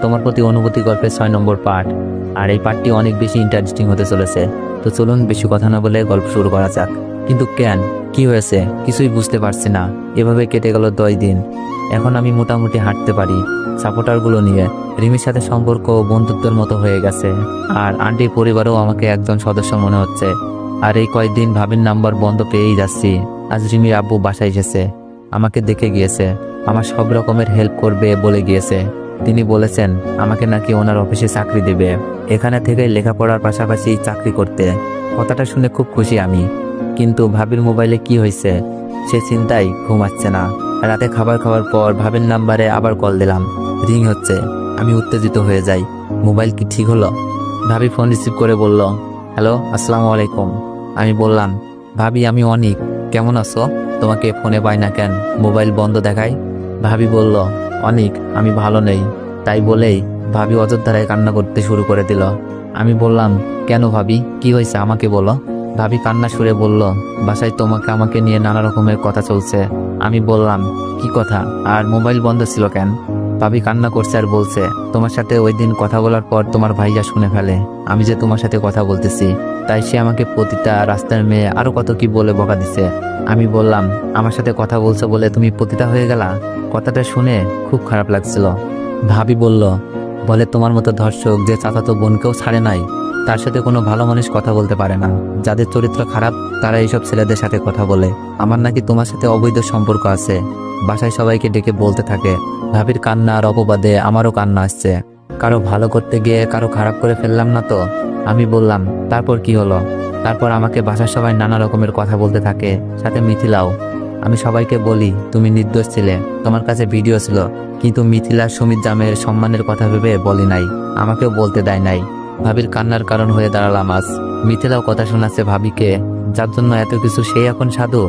তোমার প্রতি অনুভূতি গল্পের 6 নম্বর পার্ট। আর এই পার্টটি অনেক বেশি ইন্টারেস্টিং হতে চলেছে। তো চলুন বেশি কথা না বলে গল্প শুরু করা যাক। কিন্তু কেন, কি হয়েছে কিছুই বুঝতে পারছি না। এভাবে কেটে গেল 10 দিন। এখন আমি মোটামুটি হাঁটতে পারি সাপোর্টারগুলো নিয়ে। রিমির সাথে সম্পর্ক বন্ধুত্বের মতো হয়ে গেছে। আর আন্টির পরিবারও আমাকে একজন সদস্য মনে হচ্ছে। আর এই কয়েকদিন ভাবির নাম্বার বন্ধ পেয়েই যাচ্ছি। আজ রিমির আব্বু বাসায় এসেছে, আমাকে দেখে গিয়েছে, আমার সব রকমের হেল্প করবে বলে গিয়েছে। তিনি বলেছেন আমাকে নাকি ওনার অফিসে চাকরি দেবে, এখানে থেকে লেখাপড়ার পাশাপাশি চাকরি করতে। কথাটা শুনে খুব খুশি আমি। কিন্তু ভাবির মোবাইলে কি হয়েছে সে চিন্তায় ঘুমাচ্ছে না। রাতে খাবার খাওয়ার পর ভাবির নাম্বারে আবার কল দিলাম, রিং হচ্ছে। আমি উত্তেজিত হয়ে যাই। মোবাইল কি ঠিক হলো? ভাবি ফোন রিসিভ করে বলল, হ্যালো, আসসালামু আলাইকুম। আমি বললাম, ভাবি আমি অনিক, কেমন আছো? তোমাকে ফোনে পাই না কেন, মোবাইল বন্ধ দেখায়? ভাবি বলল, অনিক আমি ভালো নেই। তাই বলেই ভাবি অযোধ্যায় কান্না করতে শুরু করে দিল। আমি বললাম, কেন ভাবি, কি হয়েছে আমাকে বলো। ভাবি কান্না সুরে বলল, বাসায় আমাকে নিয়ে নানা রকমের কথা চলছে। আমি বললাম, কি কথা, আর মোবাইল বন্ধ ছিল কেন? ভাবি কান্না করছে আর বলছে, তোমার সাথে ওই দিন কথা বলার পর তোমার ভাইয়া শুনে ফেলে আমি যে তোমার সাথে কথা বলতেছি। তাই সে আমাকে পতিতা, রাস্তার মেয়ে, আরো কত কি বলে বকা দিছে। আমি বললাম, আমার সাথে কথা বলছো বলে তুমি পতিতা হয়ে গেলা? কথাটা শুনে খুব খারাপ লাগছিল। ভাবি বলে তোমার মতো ধর্ষক যে চাচাতো বোনকেও ছাড়ে নাই, তার সাথে কোনো ভালো মানুষ কথা বলতে পারে না। যাদের চরিত্র খারাপ তারা এইসব ছেলেদের সাথে কথা বলে। আমার নাকি তোমার সাথে অবৈধ সম্পর্ক আছে। বাসায় সবাইকে ডেকে বলতে থাকে। ভাবির কান্না আর অপবাদে আমারও কান্না আসছে। কারো ভালো করতে গিয়ে কারো খারাপ করে ফেললাম না তো? আমি বললাম, তারপর কি হলো? তারপর আমাকে বাসার সবাই নানা রকমের কথা বলতে থাকে, সাথে মিথিলাও। আমি সবাইকে বলি তুমি নির্দোষ ছিলে, তোমার কাছে ভিডিও ছিল, কিন্তু মিথিলা সুমিত জামের সম্মানের কথা ভেবে বলি নাই, আমাকেও বলতে দেয় নাই। ভাবির কান্নার কারণ হয়ে দাঁড়ালাম আজ। মিথিলাও কথা শোনাচ্ছে ভাবিকে, যার জন্য এত কিছু সেই এখন সাধু।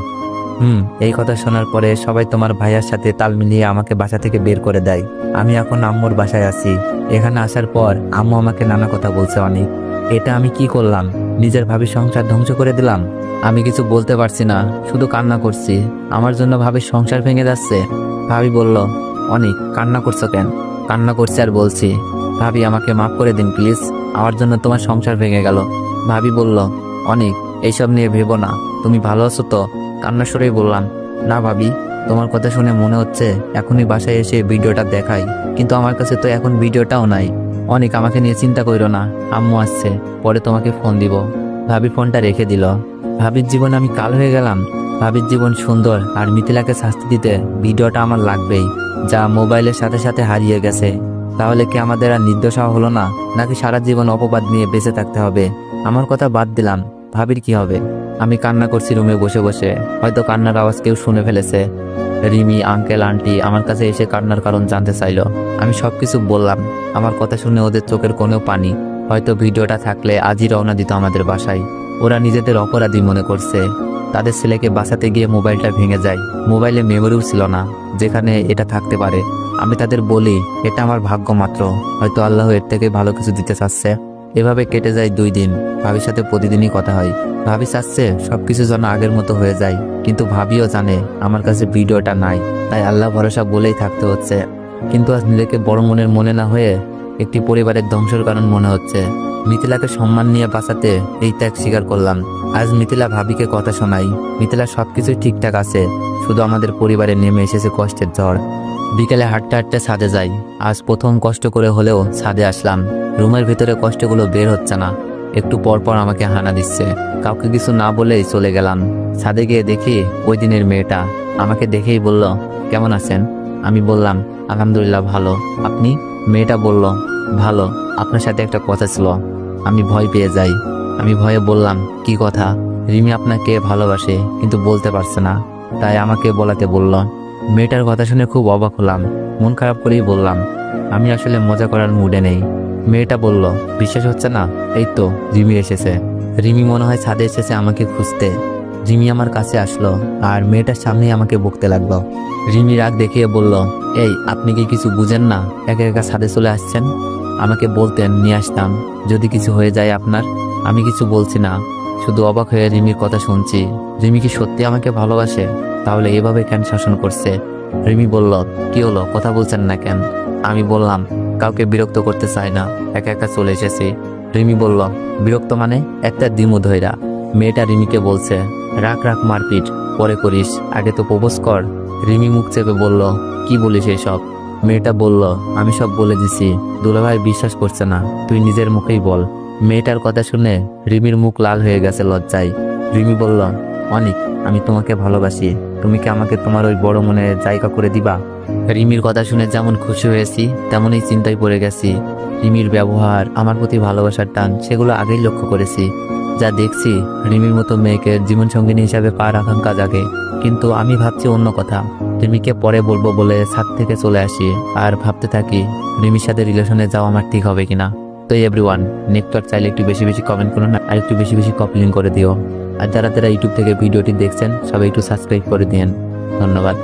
এই কথা শোনার পরে সবাই তোমার ভাইয়ার সাথে তাল মিলিয়ে আমাকে বাসা থেকে বের করে দেয়। আমি এখন আম্মুর বাসায় আছি। এখানে আসার পর আম্মু আমাকে নানা কথা বলছে অনেক। এটা আমি কি করলাম? নিজের ভাবির সংসার ধ্বংস করে দিলাম। আমি কিছু বলতে পারছি না, শুধু কান্না করছি। আমার জন্য ভাবির সংসার ভেঙে যাচ্ছে। ভাবি বলল, অনেক কান্না করছো কেন? কান্না করছি আর বলছি, ভাবি আমাকে মাফ করে দিন প্লিজ, আমার জন্য তোমার সংসার ভেঙে গেল। ভাবি বলল, অনেক এইসব নিয়ে ভেবো না, তুমি ভালো আছো তো? কান্না সরেই বললাম, না ভাবি, তোমার কথা শুনে মনে হচ্ছে এখনই বাসায় এসে ভিডিওটা দেখাই, কিন্তু আমার কাছে তো এখন ভিডিওটাও নাই। অনেক আমাকে নিয়ে চিন্তা করো না, আম্মু আসছে, পরে তোমাকে ফোন দিব। ভাবি ফোনটা রেখে দিল। ভাবির জীবন আমি কাল হয়ে গেলাম। ভাবির জীবন সুন্দর, আর মিথিলাকে শাস্তি দিতে ভিডিওটা আমার লাগবেই, যা মোবাইলের সাথে সাথে হারিয়ে গেছে। তাহলে কি আমাদের আর নির্দোষ হলো না, নাকি সারা জীবন অপবাদ নিয়ে বেঁচে থাকতে হবে? আমার কথা বাদ দিলাম, ভাবির কি হবে? আমি কান্না করছি রুমে বসে বসে। হয়তো কান্নার আওয়াজ কেউ শুনে ফেলেছে। রিমি, আঙ্কেল, আন্টি আমার কাছে এসে কান্নার কারণ জানতে চাইলো। আমি সবকিছু বললাম। আমার কথা শুনে ওদের চোখের কোণেও পানি। হয়তো ভিডিওটা থাকলে আজই রওনা দিত আমাদের বাসায়। ওরা নিজেদের অপরাধী মনে করছে। তাদের ছেলেকে বাঁচাতে গিয়ে মোবাইলটা ভেঙে যায়। মোবাইলে মেমোরিও ছিল না যেখানে এটা থাকতে পারে। আমি তাদের বলি, এটা আমার ভাগ্য মাত্র, হয়তো আল্লাহ এর থেকে ভালো কিছু দিতে চাচ্ছে। এভাবে কেটে যায় 2 দিন। ভাবির সাথে প্রতিদিনই কথা হয়। ভাবি চাচ্ছে সবকিছু যেন আগের মতো হয়ে যায়, কিন্তু ভাবিও জানে আমার কাছে ভিডিওটা নাই, তাই আল্লাহ ভরসা বলেই থাকতে হচ্ছে। কিন্তু আজ নিজেকে বড় মনের মনে না হয়ে একটি পরিবারের ধ্বংসের কারণ মনে হচ্ছে। মিথিলাকে সম্মান নিয়ে বাঁচাতে এই ত্যাগ স্বীকার করলাম। আজ মিথিলা ভাবিকে কথা শোনাই। মিথিলা সবকিছুই ঠিকঠাক আছে, শুধু আমাদের পরিবারে নেমে এসেছে কষ্টের ঝড়। বিকেলে হাঁটতে হাঁটতে ছাদে যাই। আজ প্রথম কষ্ট করে হলেও ছাদে আসলাম। রুমের ভিতরে কষ্টগুলো বের হচ্ছে না, একটু পর পর আমাকে হানা দিচ্ছে। কাউকে কিছু না বলেই চলে গেলাম। ছাদে গিয়ে দেখি ওই দিনের মেয়েটা। আমাকে দেখেই বলল, কেমন আছেন? আমি বললাম, আলহামদুলিল্লাহ ভালো, আপনি? মেয়েটা বলল, ভালো, আপনার সাথে একটা কথা ছিল। আমি ভয় পেয়ে যাই। আমি ভয়ে বললাম, কি কথা? রিমি আপনাকে ভালোবাসে কিন্তু বলতে পারছে না, তাই আমাকে বলাতে বলল। মেয়েটার কথা শুনে খুব অবাক হলাম। মন খারাপ করেই বললাম, আমি আসলে মজা করার মুডে নেই। মেয়েটা বলল, বিশ্বাস হচ্ছে না? এই তো রিমি এসেছে। রিমি মনে হয় ছাদে এসেছে আমাকে খুঁজতে। রিমি আমার কাছে আসলো আর মেয়েটার সামনেই আমাকে বকতে লাগলো। রিমি রাগ দেখিয়ে বলল, এই আপনি কি কিছু বুঝেন না? একা একা ছাদে চলে আসছেন। আমাকে বলতেন নিয়ে আসতাম যদি কিছু হয়ে যায় আপনার। আমি কিছু বলছি না, শুধু অবাক হয়ে রিমির কথা শুনছি। রিমি কি সত্যি আমাকে ভালোবাসে? তাহলে এভাবে কেন শাসন করছে? রিমি বলল, কি হলো, কথা বলছেন না কেন? আমি বললাম, কাউকে বিরক্ত করতে চাই না, একা একা চলে এসেছি। রিমি বলল, বিরক্ত মানে? একটা দিমু ধইরা। মেয়েটা রিমিকে বলছে, রাখ রাখ মারপিট, পরে করিস, আগে তো প্রপোজ কর। রিমি মুখ চেপে বলল, কি বলিস এসব? মেয়েটা বলল, আমি সব বলে দিছি, দুলাভাই বিশ্বাস করছে না, তুই নিজের মুখেই বল। মেয়েটার কথা শুনে রিমির মুখ লাল হয়ে গেছে লজ্জায়। রিমি বলল, অনিক, আমি তোমাকে ভালোবাসি, তুমি কি আমাকে তোমার ওই বড় মনে জায়গা করে দিবা? রিমির কথা শুনে যেমন খুশি হয়েছি তেমনই চিন্তায় পড়ে গেছি। রিমির ব্যবহার, আমার প্রতি ভালোবাসার টান, সেগুলো আগেই লক্ষ্য করেছি। যা দেখছি, রিমির মতো মেয়েকে জীবনসঙ্গিনী হিসাবে পাওয়ার আকাঙ্ক্ষা জাগে। কিন্তু আমি ভাবছি অন্য কথা। রিমিকে পরে বলবো বলে ছাদ থেকে চলে আসি আর ভাবতে থাকি রিমির সাথে রিলেশনে যাওয়া আমার ঠিক হবে কিনা। তো এভরিওয়ান, নেক্সট চাইলে একটু বেশি বেশি কমেন্ট করুন আর একটু বেশি বেশি কপি লিঙ্ক করে দিও। আর যারা যারা ইউটিউব থেকে ভিডিওটি দেখছেন সবাই একটু সাবস্ক্রাইব করে দিন। ধন্যবাদ।